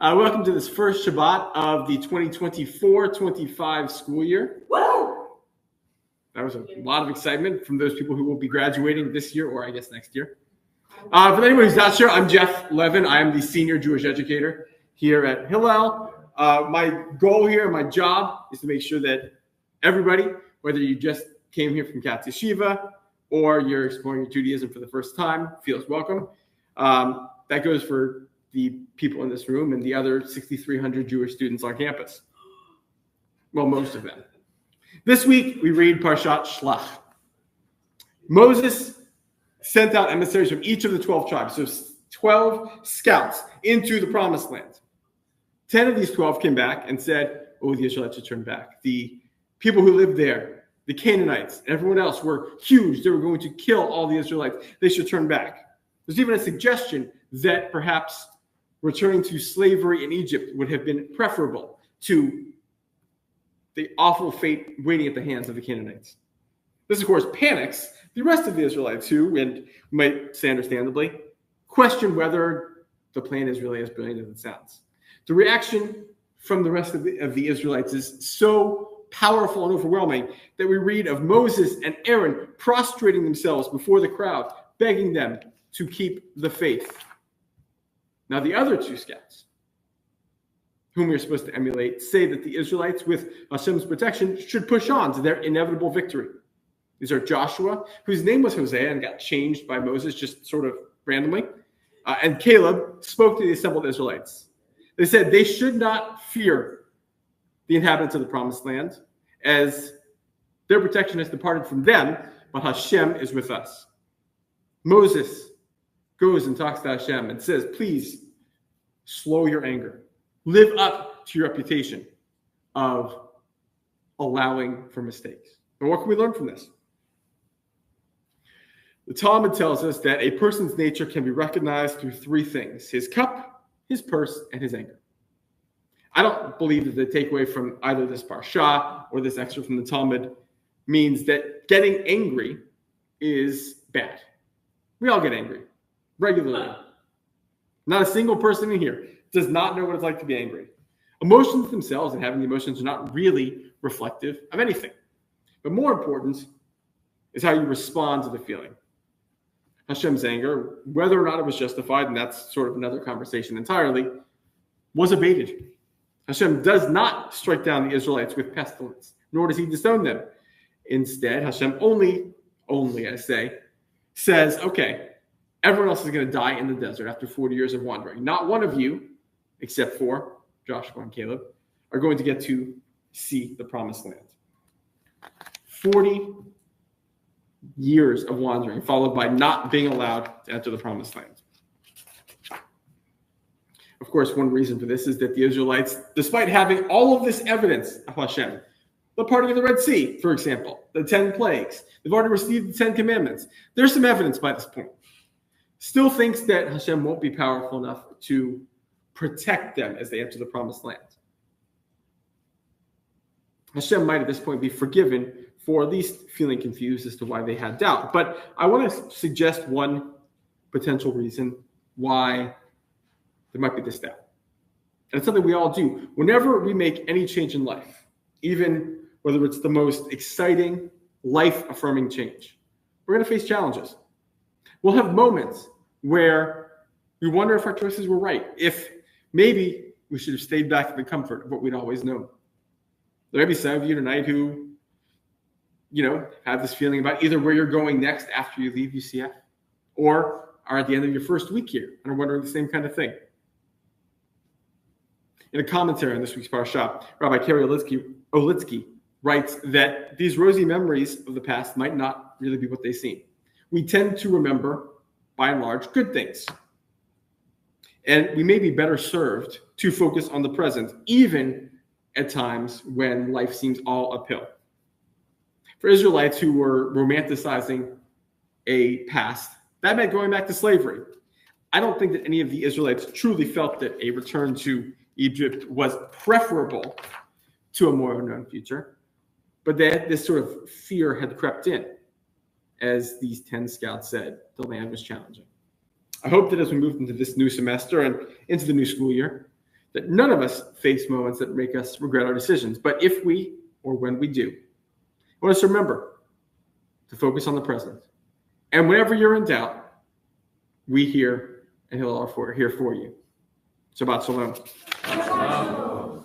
Welcome to this first Shabbat of the 2024-25 school year. Woo! That was a lot of excitement from those people who will be graduating this year, or I guess next year. For anyone who's not sure, I'm Jeff Levin. I am the senior Jewish educator here at Hillel. My goal here, my job, is to make sure that everybody, whether you just came here from Katz Yeshiva or you're exploring Judaism for the first time, feels welcome. That goes for the people in this room and the other 6,300 Jewish students on campus. Well, most of them. This week, we read Parashat Shlach. Moses sent out emissaries from each of the 12 tribes, so 12 scouts into the promised land. 10 of these 12 came back and said, the Israelites should turn back. The people who lived there, the Canaanites, everyone else were huge. They were going to kill all the Israelites. They should turn back. There's even a suggestion that perhaps returning to slavery in Egypt would have been preferable to the awful fate waiting at the hands of the Canaanites. This, of course, panics the rest of the Israelites who, and you might say understandably, question whether the plan is really as brilliant as it sounds. The reaction from the rest of the Israelites is so powerful and overwhelming that we read of Moses and Aaron prostrating themselves before the crowd, begging them to keep the faith. Now, the other two scouts, whom we're supposed to emulate, say that the Israelites, with Hashem's protection, should push on to their inevitable victory. These are Joshua, whose name was Hosea and got changed by Moses just sort of randomly, and Caleb spoke to the assembled Israelites. They said they should not fear the inhabitants of the promised land, as their protection has departed from them, but Hashem is with us. Moses goes and talks to Hashem and says, please slow your anger. Live up to your reputation of allowing for mistakes. And what can we learn from this? The Talmud tells us that a person's nature can be recognized through three things: his cup, his purse, and his anger. I don't believe that the takeaway from either this Parashat or this excerpt from the Talmud means that getting angry is bad. We all get angry regularly. Not a single person in here does not know what it's like to be angry. Emotions themselves and having the emotions are not really reflective of anything. But more important is how you respond to the feeling. Hashem's anger, whether or not it was justified, and that's sort of another conversation entirely, was abated. Hashem does not strike down the Israelites with pestilence, nor does he disown them. Instead, Hashem only I say, says, okay, everyone else is going to die in the desert after 40 years of wandering. Not one of you, except for Joshua and Caleb, are going to get to see the promised land. 40 years of wandering, followed by not being allowed to enter the promised land. Of course, one reason for this is that the Israelites, despite having all of this evidence of Hashem, the parting of the Red Sea, for example, the 10 plagues, they've already received the 10 commandments. There's some evidence by this point. Still thinks that Hashem won't be powerful enough to protect them as they enter the promised land. Hashem might at this point be forgiven for at least feeling confused as to why they had doubt. But I want to suggest one potential reason why there might be this doubt. And it's something we all do. Whenever we make any change in life, even whether it's the most exciting, life-affirming change, we're going to face challenges. We'll have moments where we wonder if our choices were right, if maybe we should have stayed back in the comfort of what we'd always known. There may be some of you tonight who, have this feeling about either where you're going next after you leave UCF, or are at the end of your first week here and are wondering the same kind of thing. In a commentary on this week's Parashat, Rabbi Kerry Olitsky writes that these rosy memories of the past might not really be what they seem. We tend to remember, by and large, good things. And we may be better served to focus on the present, even at times when life seems all uphill. For Israelites who were romanticizing a past, that meant going back to slavery. I don't think that any of the Israelites truly felt that a return to Egypt was preferable to a more unknown future, but that this sort of fear had crept in. As these 10 scouts said, the land was challenging. I hope that as we move into this new semester and into the new school year, that none of us face moments that make us regret our decisions. But if we, or when we do, I want us to remember to focus on the present. And whenever you're in doubt, we hear and he'll here for you. Shabbat Shalom.